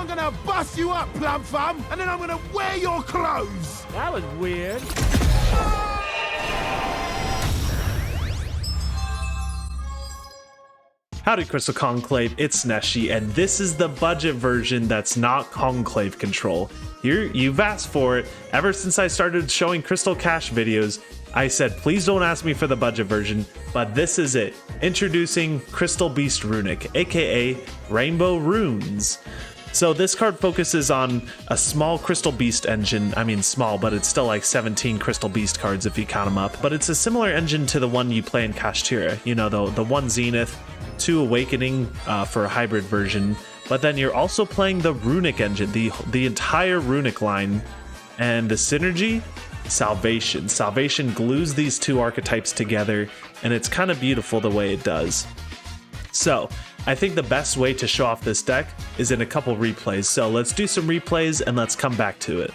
I'm gonna bust you up, Plum Thumb, and then I'm gonna wear your clothes. That was weird. Howdy Crystal Conclave, it's NESHY, and this is the budget version that's not Conclave control. Here, you've asked for it. Ever since I started showing Crystal Cache videos, I said please don't ask me for the budget version, but this is it. Introducing Crystal Beast Runick, aka Rainbow Runes. So this card focuses on a small Crystal Beast engine. I mean small, but it's still like 17 Crystal Beast cards if you count them up. But it's a similar engine to the one you play in Kashtira. You know, the one Zenith, 2 Awakening for a hybrid version. But then you're also playing the Runick engine, the entire Runick line. And the synergy? Salvation. Salvation glues these 2 archetypes together, and it's kind of beautiful the way it does. So I think the best way to show off this deck is in a couple replays. So let's do some replays and let's come back to it.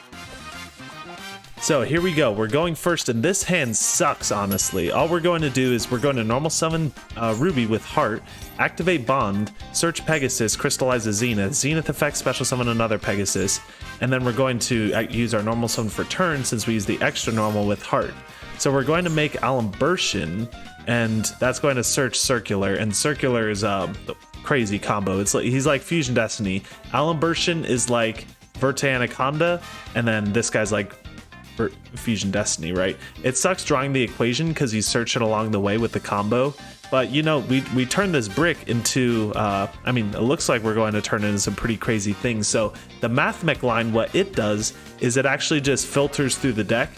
So here we go. We're going first, and this hand sucks, honestly. All we're going to do is we're going to normal summon Ruby with Heart, activate Bond, search Pegasus, crystallize a Zenith, Zenith effect, special summon another Pegasus, and then we're going to use our normal summon for turn since we use the extra normal with Heart. So we're going to make Alembertian, and that's going to search Circular, and Circular is a crazy combo. It's like he's like Fusion Destiny. Alembertian is like Verte Anaconda, and then this guy's like Fusion Destiny, right? It sucks drawing the equation because you search it along the way with the combo, but you know, we turn this brick into I mean, it looks like we're going to turn it into some pretty crazy things. So the Mathmech line, what it does is it actually just filters through the deck,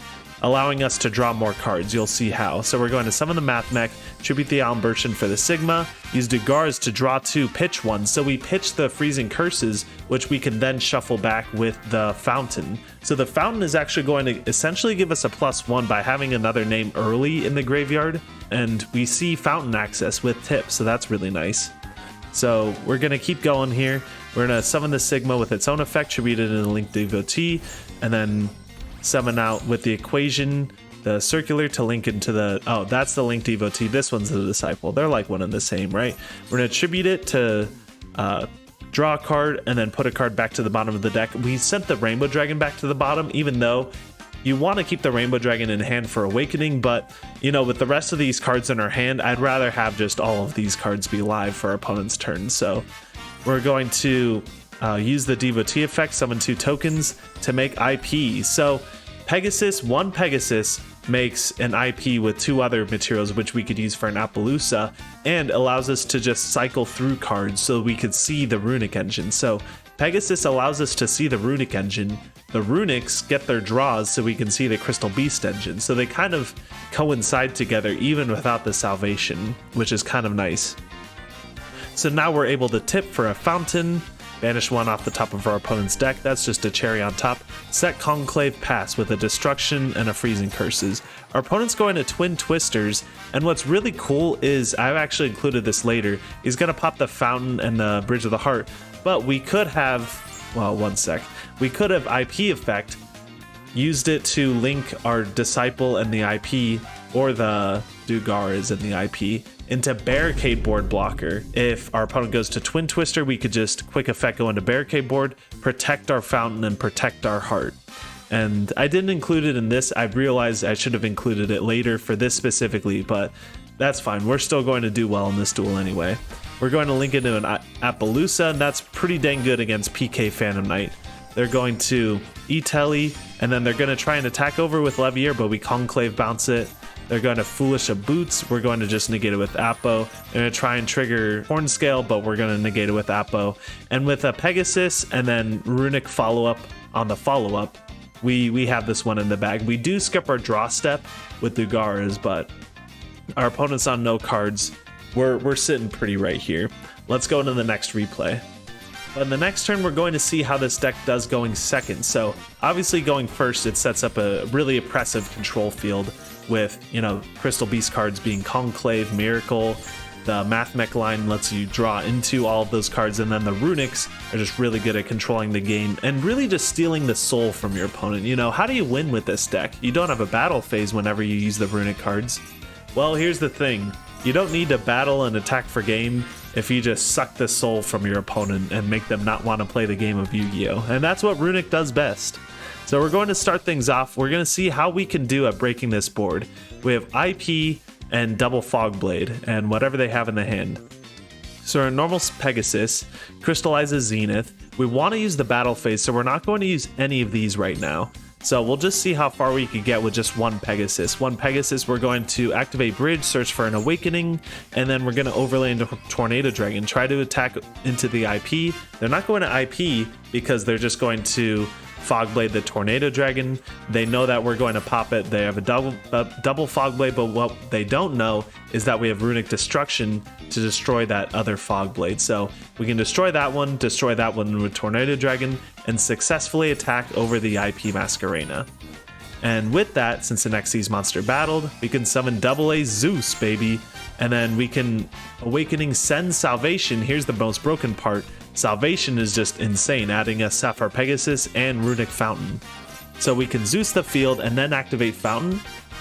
allowing us to draw more cards. You'll see how. So we're going to summon the Mathmech, tribute the Alembertian for the Sigma, use Dugars to draw 2, pitch 1. So we pitch the Freezing Curses, which we can then shuffle back with the Fountain. So the Fountain is actually going to essentially give us a +1 by having another name early in the graveyard. And we see Fountain access with Tip, so that's really nice. So we're going to keep going here. We're going to summon the Sigma with its own effect, tributed in the Link Devotee, and then summon out with the equation the Circular to link into the, oh, that's the Link Devotee, this one's the Disciple. They're like one and the same, right? We're going to attribute it to draw a card and then put a card back to the bottom of the deck. We sent the Rainbow Dragon back to the bottom, even though you want to keep the Rainbow Dragon in hand for Awakening, but you know, with the rest of these cards in our hand, I'd rather have just all of these cards be live for our opponent's turn. So we're going to use the Devotee effect, summon 2 tokens to make IP. So one Pegasus makes an IP with 2 other materials which we could use for an Appaloosa, and allows us to just cycle through cards so we could see the Runick engine. So Pegasus allows us to see the Runick engine. The Runicks get their draws so we can see the Crystal Beast engine. So they kind of coincide together even without the Salvation, which is kind of nice. So now we're able to tip for a Fountain, banish 1 off the top of our opponent's deck. That's just a cherry on top. Set Conclave Pass with a Destruction and a Freezing Curses. Our opponent's going to Twin Twisters, and what's really cool is, I've actually included this later, he's going to pop the Fountain and the Bridge of the Heart, but we could have, well, one sec. We could have IP effect, used it to link our Disciple and the IP, or the Dugars and the IP, into Barricade Board blocker. If our opponent goes to Twin Twister, we could just quick effect go into Barricade Board, protect our Fountain, and protect our Heart. And I didn't include it in this. I realized I should have included it later for this specifically, but that's fine. We're still going to do well in this duel anyway. We're going to link into an Appaloosa, and that's pretty dang good against PK Phantom Knight. They're going to E-Telly, and then they're going to try and attack over with Levier, but we Conclave bounce it. They're going to Foolish a Boots. We're going to just negate it with Appo. They're going to try and trigger Hornscale, but we're going to negate it with Appo. And with a Pegasus and then Runick follow-up on the follow-up, we have this one in the bag. We do skip our draw step with Dugars, but our opponent's on no cards. We're sitting pretty right here. Let's go into the next replay. But in the next turn, we're going to see how this deck does going second. So obviously going first, it sets up a really oppressive control field with, you know, Crystal Beast cards being Conclave, Miracle. The Mathmech line lets you draw into all of those cards, and then the Runicks are just really good at controlling the game and really just stealing the soul from your opponent. You know, how do you win with this deck? You don't have a battle phase whenever you use the Runick cards. Well, here's the thing. You don't need to battle and attack for game if you just suck the soul from your opponent and make them not want to play the game of Yu-Gi-Oh! And that's what Runick does best. So we're going to start things off. We're going to see how we can do at breaking this board. We have IP and double Fog Blade and whatever they have in the hand. So our normal Pegasus crystallizes Zenith. We want to use the battle phase, so we're not going to use any of these right now. So we'll just see how far we can get with just one Pegasus. One Pegasus, we're going to activate Bridge, search for an Awakening, and then we're going to overlay into Tornado Dragon, try to attack into the IP. They're not going to IP because they're just going to Fog Blade the Tornado Dragon. They know that we're going to pop it. They have a double Fog Blade, but what they don't know is that we have Runick Destruction to destroy that other Fog Blade. So we can destroy that one with Tornado Dragon, and successfully attack over the IP Masquerena. And with that, since the Nexi's monster battled, we can summon AA Zeus, baby. And then we can Awakening send Salvation. Here's the most broken part. Salvation is just insane, adding a Sapphire Pegasus and Runick Fountain. So we can Zeus the field and then activate Fountain.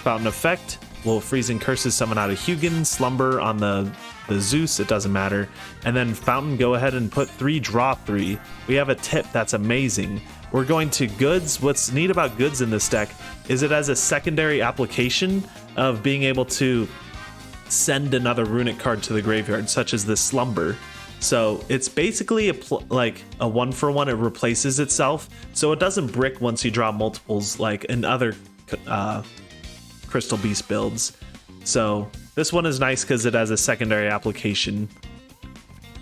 Fountain effect will Freezing Curses summon out a Hugin, Slumber on the Zeus, it doesn't matter. And then Fountain, go ahead and put 3, draw 3. We have a tip that's amazing. We're going to Goods. What's neat about Goods in this deck is it has a secondary application of being able to send another Runick card to the graveyard, such as the Slumber. So it's basically like a 1-for-1. It replaces itself, so it doesn't brick once you draw multiples like in other Crystal Beast builds. So this one is nice because it has a secondary application.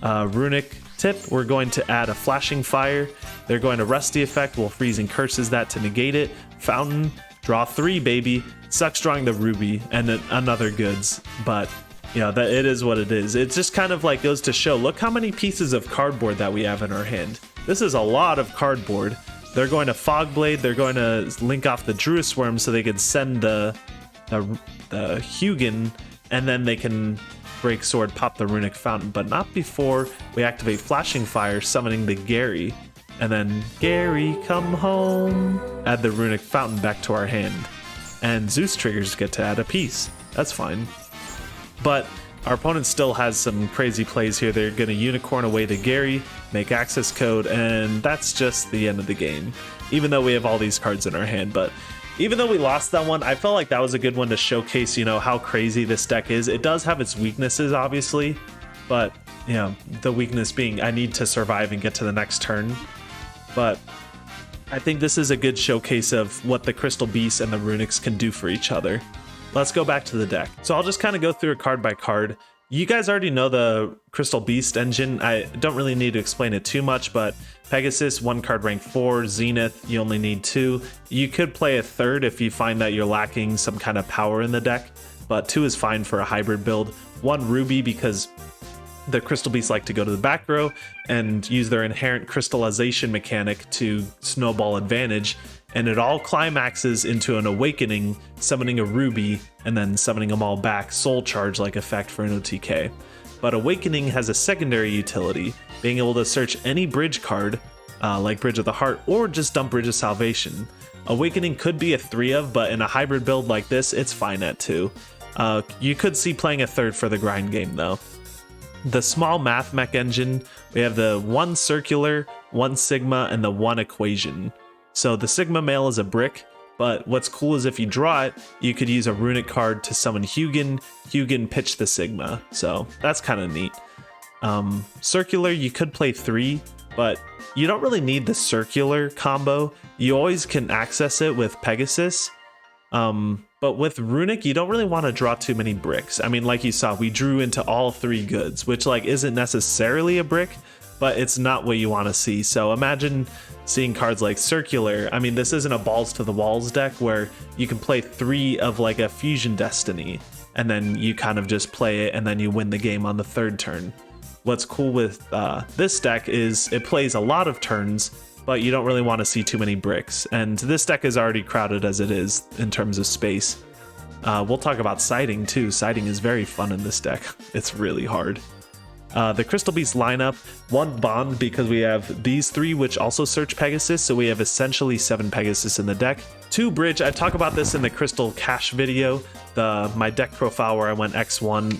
Runick tip, we're going to add a Flashing Fire. They're going to Rusty effect, we'll Freezing Curses that to negate it. Fountain, draw 3, baby. Sucks drawing the Ruby and another Goods, but you know, that it is what it is. It just kind of like goes to show, look how many pieces of cardboard that we have in our hand. This is a lot of cardboard. They're going to Fog Blade, they're going to link off the Druid Worm so they can send the Hugin, and then they can Break Sword, pop the Runick Fountain, but not before we activate Flashing Fire, summoning the Gerri. And then Gerri, come home. Add the Runick Fountain back to our hand. And Zeus triggers get to add a piece. That's fine. But our opponent still has some crazy plays here. They're going to Unicorn away the Gerri, make access code, and that's just the end of the game. Even though we have all these cards in our hand, but even though we lost that one, I felt like that was a good one to showcase, you know, how crazy this deck is. It does have its weaknesses, obviously, but, you know, the weakness being I need to survive and get to the next turn. But I think this is a good showcase of what the Crystal Beasts and the Runicks can do for each other. Let's go back to the deck. So I'll just kind of go through it card by card. You guys already know the Crystal Beast engine. I don't really need to explain it too much, but Pegasus, 1 card rank 4, Zenith, you only need 2. You could play a 3rd if you find that you're lacking some kind of power in the deck, but 2 is fine for a hybrid build. 1 Ruby because the Crystal Beasts like to go to the back row and use their inherent crystallization mechanic to snowball advantage, and it all climaxes into an Awakening, summoning a Ruby, and then summoning them all back, Soul Charge like effect for an OTK. But Awakening has a secondary utility, being able to search any bridge card, like Bridge of the Heart, or just dump Bridge of Salvation. Awakening could be a 3 of, but in a hybrid build like this, it's fine at 2. You could see playing a 3rd for the grind game though. The small Mathmech engine, we have the 1 Circular, 1 Sigma, and the 1 Equation. So the Sigma Mail is a brick, but what's cool is if you draw it, you could use a Runick card to summon Hugin, pitch the Sigma. So that's kind of neat. Circular, you could play 3, but you don't really need the Circular combo. You always can access it with Pegasus. But with Runick, you don't really want to draw too many bricks. I mean, like you saw, we drew into all 3 Goods, which like isn't necessarily a brick, but it's not what you want to see. So imagine seeing cards like Circular. I mean, this isn't a balls to the walls deck where you can play 3 of like a Fusion Destiny, and then you kind of just play it and then you win the game on the 3rd turn. What's cool with this deck is it plays a lot of turns, but you don't really want to see too many bricks. And this deck is already crowded as it is in terms of space. We'll talk about siding too. Siding is very fun in this deck. It's really hard. The Crystal Beast lineup, 1 Bond because we have these 3 which also search Pegasus, so we have essentially 7 Pegasus in the deck. 2 Bridge, I talk about this in the Crystal Cache video, my deck profile where I went X1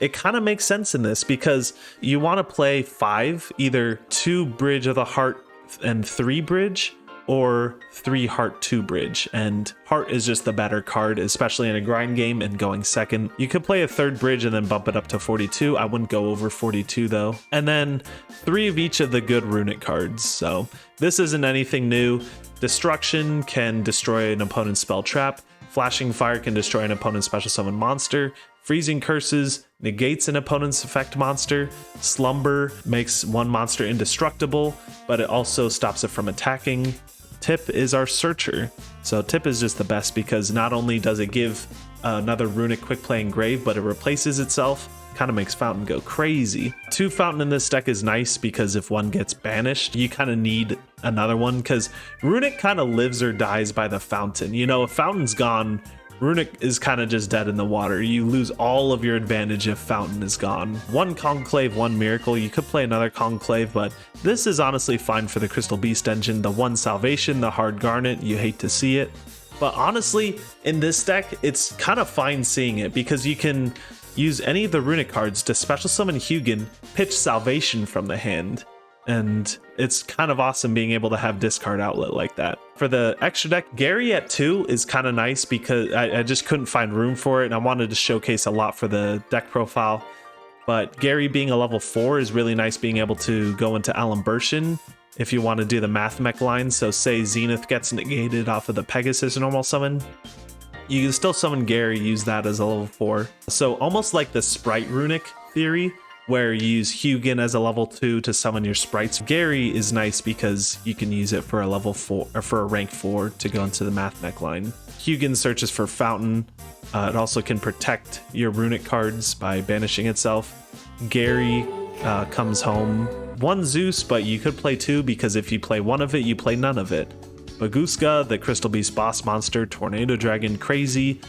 it kind of makes sense in this because you want to play 5, either 2 Bridge of the Heart and 3 Bridge, or 3 Heart 2 Bridge, and Heart is just the better card, especially in a grind game and going second. You could play a 3rd Bridge and then bump it up to 42. I wouldn't go over 42 though. And then 3 of each of the good Runick cards. So this isn't anything new. Destruction can destroy an opponent's spell trap. Flashing Fire can destroy an opponent's special summon monster. Freezing Curses negates an opponent's effect monster. Slumber makes one monster indestructible, but it also stops it from attacking. Tip is our Searcher. So Tip is just the best because not only does it give another Runick quick play engrave, but it replaces itself. Kind of makes Fountain go crazy. 2 Fountain in this deck is nice because if one gets banished, you kind of need another one because Runick kind of lives or dies by the Fountain. You know, if Fountain's gone, Runick is kind of just dead in the water. You lose all of your advantage if Fountain is gone. 1 Conclave, 1 Miracle. You could play another Conclave, but this is honestly fine for the Crystal Beast engine. The 1 Salvation, the Hard Garnet, you hate to see it. But honestly, in this deck, it's kind of fine seeing it because you can use any of the Runick cards to special summon Hugin, pitch Salvation from the hand, and it's kind of awesome being able to have discard outlet like that. For the extra deck, Gerri at 2 is kind of nice because I just couldn't find room for it, and I wanted to showcase a lot for the deck profile. But Gerri being a level 4 is really nice being able to go into Alembertian if you want to do the Mathmech line. So say Zenith gets negated off of the Pegasus normal summon, you can still summon Gerri, use that as a level 4. So almost like the Sprite Runick theory, where you use Hugin as a level 2 to summon your sprites. Gerri is nice because you can use it for a level 4 or for a rank 4 to go into the Mathmech line. Hugin searches for Fountain. It also can protect your Runick cards by banishing itself. Gerri comes home. 1 Zeus, but you could play 2 because if you play 1 of it, you play none of it. Baguska, the Crystal Beast boss monster, Tornado Dragon, crazy.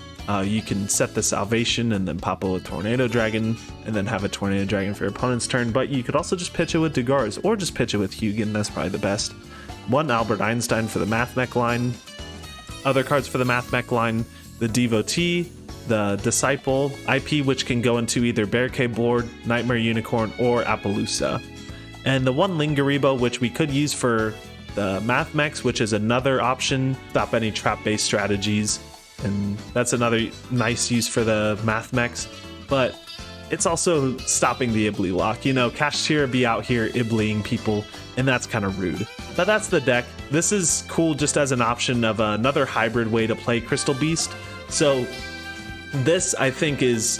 You can set the Salvation and then pop it with Tornado Dragon and then have a Tornado Dragon for your opponent's turn, but you could also just pitch it with Dagars or just pitch it with Hugin, that's probably the best. 1 Albert Einstein for the Mathmech line. Other cards for the Mathmech line, the Devotee, the Disciple, IP which can go into either Barricade Board, Nightmare Unicorn, or Appaloosa. And the 1 Lingaribo, which we could use for the Mathmechs, which is another option, stop any trap-based strategies, and that's another nice use for the Mathmechs, but it's also stopping the Ibly lock. You know, Kashtira be out here Iblying people, and that's kind of rude. But that's the deck. This is cool just as an option of another hybrid way to play Crystal Beast. So this, I think, is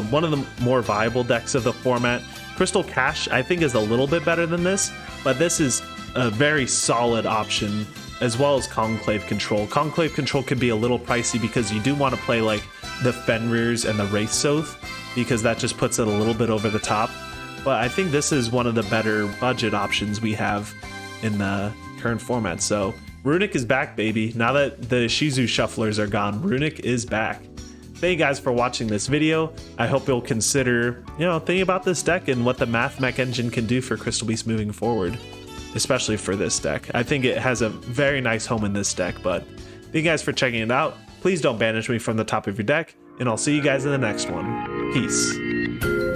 one of the more viable decks of the format. Crystal Cash, I think, is a little bit better than this, but this is a very solid option, as well as Conclave Control. Conclave Control can be a little pricey because you do want to play like the Fenrirs and the Wraith Soth, because that just puts it a little bit over the top. But I think this is one of the better budget options we have in the current format. So Runick is back, baby. Now that the Shizu shufflers are gone, Runick is back. Thank you guys for watching this video. I hope you'll consider, thinking about this deck and what the Mathmech engine can do for Crystal Beast moving forward, especially for this deck. I think it has a very nice home in this deck, but thank you guys for checking it out. Please don't banish me from the top of your deck, and I'll see you guys in the next one. Peace.